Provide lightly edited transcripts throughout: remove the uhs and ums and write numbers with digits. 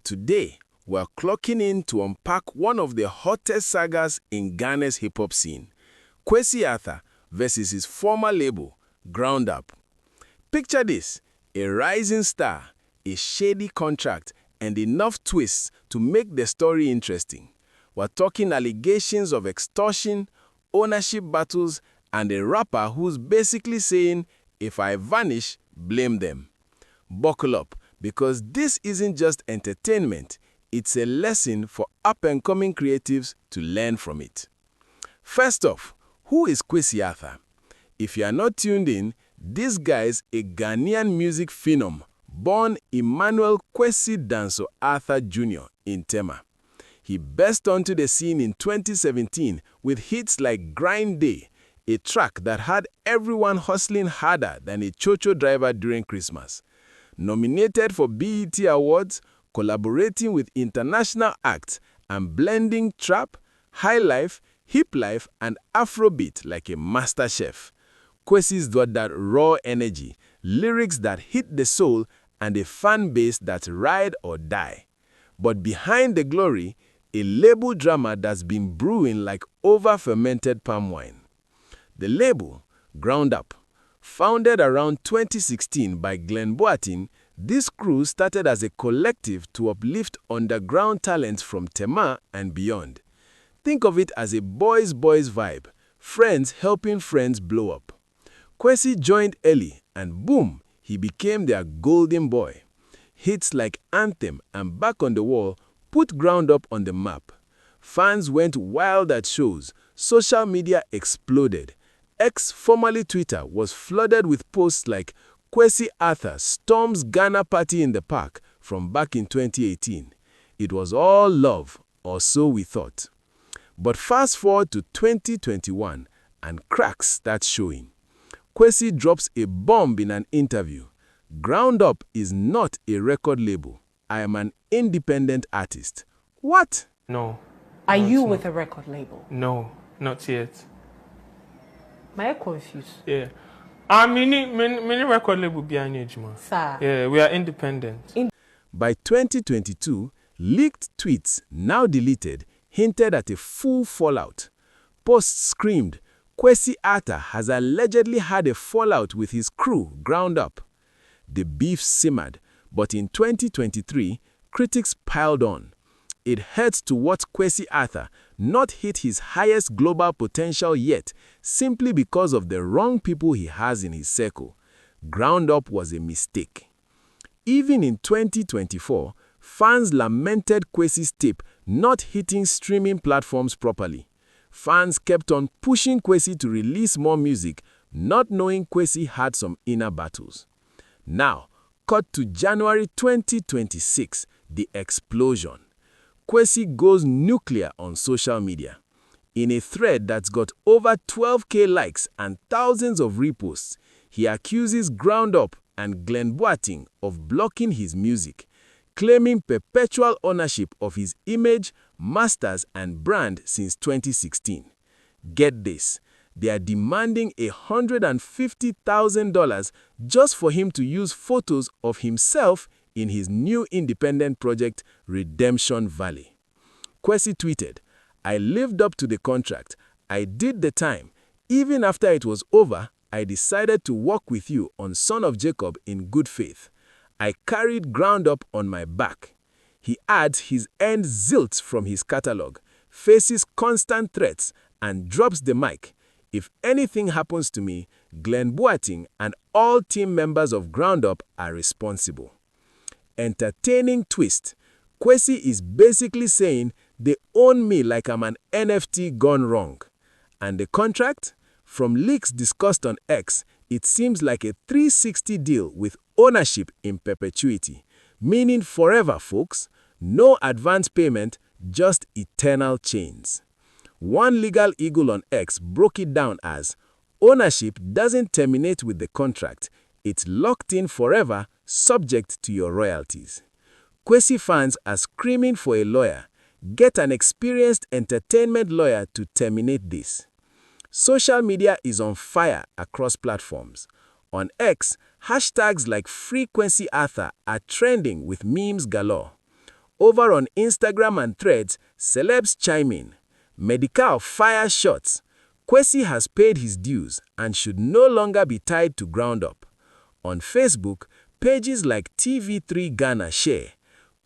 Today, we're clocking in to unpack one of the hottest sagas in Ghana's hip-hop scene, Kwesi Arthur versus his former label, Ground Up. Picture this, a rising star, a shady contract, and enough twists to make the story interesting. We're talking allegations of extortion, ownership battles, and a rapper who's basically saying, if I vanish, blame them. Buckle up, because this isn't just entertainment, it's a lesson for up-and-coming creatives to learn from it. First off, who is Kwesi Arthur? If you are not tuned in, this guy's a Ghanaian music phenom, born Emmanuel Kwesi Danso Arthur Jr. in Tema. He burst onto the scene in 2017 with hits like Grind Day, a track that had everyone hustling harder than a chocho driver during Christmas. Nominated for BET Awards, collaborating with international acts, and blending trap, highlife, hip life, and Afrobeat like a master chef. Kwesi's got that raw energy, lyrics that hit the soul, and a fan base that's ride or die. But behind the glory, a label drama that's been brewing like over-fermented palm wine. The label, Ground Up, founded around 2016 by Glen Boateng, this crew started as a collective to uplift underground talents from Tema and beyond. Think of it as a boys vibe, friends helping friends blow up. Kwesi joined early and boom, he became their golden boy. Hits like Anthem and Back on the Wall put Ground Up on the map. Fans went wild at shows, social media exploded. X, formerly Twitter, was flooded with posts like Kwesi Arthur storms Ghana party in the park from back in 2018. It was all love, or so we thought. But fast forward to 2021 and cracks start showing. Kwesi drops a bomb in an interview. Ground Up is not a record label. I am an independent artist. What? No. Are No, you it's with not. a record label? No, not yet. Am I confused? Yeah. Many record label behind age, man. Sir. Yeah, we are independent. By 2022, leaked tweets, now deleted, hinted at a full fallout. Posts screamed, Kwesi Arthur has allegedly had a fallout with his crew, Ground Up. The beef simmered, but in 2023, critics piled on. It hurts to watch Kwesi Arthur not hit his highest global potential yet simply because of the wrong people he has in his circle. Ground Up was a mistake. Even in 2024, fans lamented Kwesi's tape not hitting streaming platforms properly. Fans kept on pushing Kwesi to release more music, not knowing Kwesi had some inner battles. Now, cut to January 2026, the explosion. Kwesi goes nuclear on social media. In a thread that's got over 12K likes and thousands of reposts, he accuses Ground Up and Glen Boateng of blocking his music, claiming perpetual ownership of his image, masters, and brand since 2016. Get this, they are demanding $150,000 just for him to use photos of himself in his new independent project, Redemption Valley. Kwesi tweeted, I lived up to the contract. I did the time. Even after it was over, I decided to work with you on Son of Jacob in good faith. I carried Ground Up on my back. He adds his earned zilts from his catalog, faces constant threats, and drops the mic. If anything happens to me, Glen Boateng and all team members of Ground Up are responsible. Entertaining twist. Kwesi is basically saying they own me like I'm an NFT gone wrong. And the contract? From leaks discussed on X, it seems like a 360 deal with ownership in perpetuity, meaning forever, folks. No advance payment, just eternal chains. One legal eagle on X broke it down as, ownership doesn't terminate with the contract, it's locked in forever, subject to your royalties. Kwesi fans are screaming for a lawyer. Get an experienced entertainment lawyer to terminate this. Social media is on fire across platforms. On X, hashtags like Kwesi Arthur are trending with memes galore. Over on Instagram and Threads, celebs chime in. Medical fire shots. Kwesi has paid his dues and should no longer be tied to ground up. On Facebook, pages like TV3 Ghana share.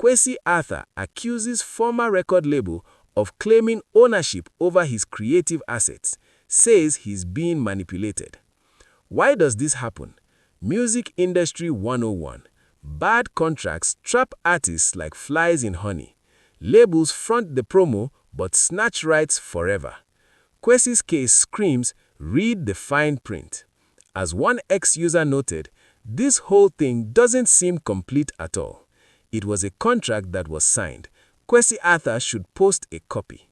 Kwesi Arthur accuses former record label of claiming ownership over his creative assets, says he's being manipulated. Why does this happen? Music Industry 101. Bad contracts trap artists like flies in honey. Labels front the promo but snatch rights forever. Kwesi's case screams, read the fine print. As one ex-user noted, this whole thing doesn't seem complete at all. It was a contract that was signed. Kwesi Arthur should post a copy.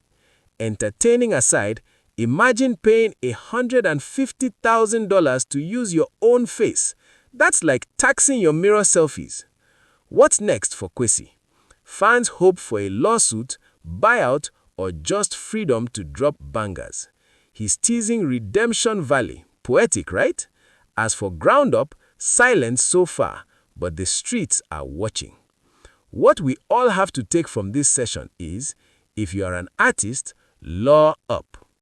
Entertaining aside, imagine paying $150,000 to use your own face. That's like taxing your mirror selfies. What's next for Kwesi? Fans hope for a lawsuit, buyout, or just freedom to drop bangers. He's teasing Redemption Valley. Poetic, right? As for Ground Up, silence so far, but the streets are watching. What we all have to take from this session is, if you are an artist, law up.